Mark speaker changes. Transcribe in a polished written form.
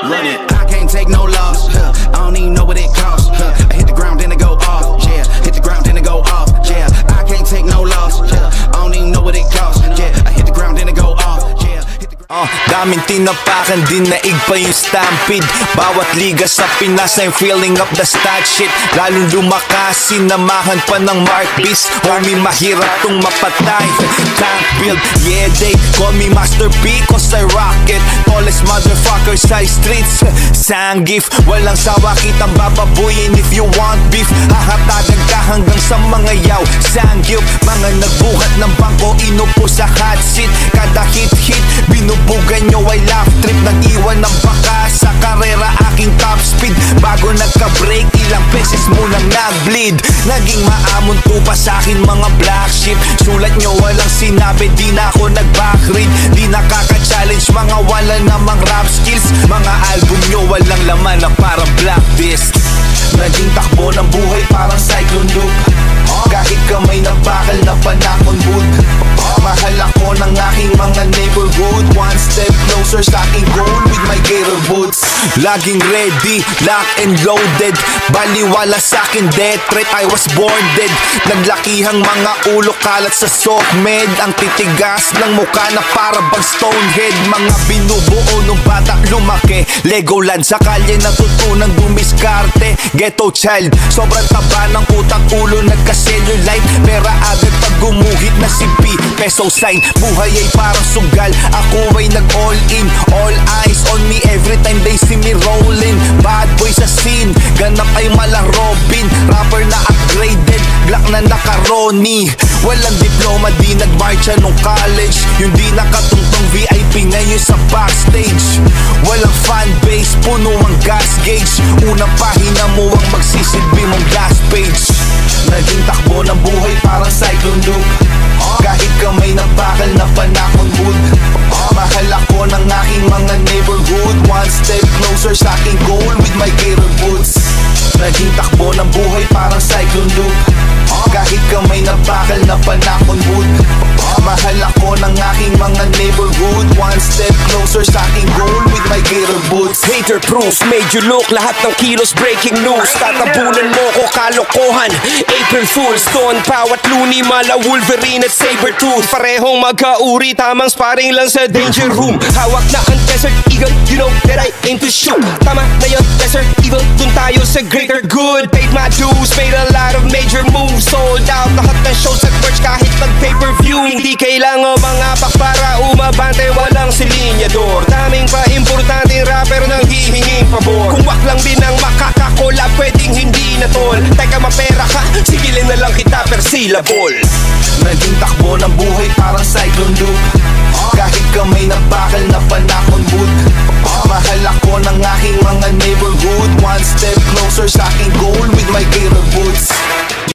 Speaker 1: Run it, I can't take no loss. I don't even know what it costs. I hit the ground then it go off. Yeah, hit the ground then it go off. Yeah, I can't take no loss. I don't even know what it costs. Yeah, I hit the ground then it go off. Yeah.
Speaker 2: Daming tinapakan, din naig pa yung stampede. Bawat liga sa Pinas I'm filling up the stat shit. Lalong lumakas, sinamahan pa ng Marquis. Homie, mahirap tong mapatay. Tank build, yeah they call me Master P cause I rock it. Tallest motherfucker sa streets. Sanggif, walang sawa kitang bababuyin. If you want beef, hahatagan ka hanggang sa mga yaw. Sanggip, mga nagbuhat ng bangko, inupo sa hot seat. Kada hit-hit, binubugan nyo ay laugh trip. Nag-iwan ng baka sa karera, aking top speed. Bago nagka-break, ilang beses munang nag-bleed. Naging maamon to pa sa'kin mga black sheep. Sulat nyo walang sinabi, di na ako nag-backread. Di nakaka-challenge, mga wala namang rap skills. Mga album nyo walang laman na parang black disc. Naging takbo ng buhay parang cyclone loop. Kahit kamay na bakal na panakon wood. Mahal ako ng aking mga neighborhood. One step closer sa aking goal with my gator boots. Laging ready, lock and loaded. Baliwala sa akin death threat, I was born dead. Naglakihang mga ulo kalat sa soft med. Ang titigas ng mukha na para bang stonehead. Mga binubuo nung bata lumaki. Legoland sa kalye natutunang dumiskarte. Ghetto child, sobrang taba ng utak ulo. Nagka-cellulite, pera agad pag gumuhit na si P. Peso sign, buhay ay parang sugal. Ako ay nag-all in, all eyes on me every time they see me rolling. Bad boy sa scene, ganap ay malang Robin. Rapper na upgraded, black na naka-Ronnie. Walang diploma, di nag-marcha nung college. Yung di nakatungtong VIP ngayon sa backstage. Walang fanbase, puno ang gas gauge. Unang pahina mo ang magsisilbi mong last page. Naging takbo ng buhay parang cyclone loop. Kahit kamay na bakal na panakon wood. Mahal ako ng aking mga neighborhood. One step closer sa aking goal with my gator boots. Naging takbo ng buhay parang cyclone loop. Kahit kamay na bakal na panakon wood. Mahal ako ng aking mga neighborhood. One step closer sa aking goal with my gator boots.
Speaker 3: Hater proofs, made you look, lahat ng kilos breaking news. Tatabunan mo ko kalokohan, April Fools. Stone Pao at Looney Mala, Wolverine at Sabertooth. Parehong magkauri, tamang sparring lang sa danger room. Hawak na ang Desert Eagle, you know that I aim to shoot. Tama na yun, Desert Eagle, dun tayo sa greater good. Paid my dues, made a lot of major moves. Sold out, lahat ng shows at merch kahit nag-pay-per-view. Hindi kailangan mangapak para umabante, walang silinyador. Daming pa importanteng rapper nang hihinging pabor. Kung wak lang din ang makakakola, pwedeng hindi na tol. Teka mapera ka, sigilin na lang kita per syllable.
Speaker 1: Naging takbo ng buhay parang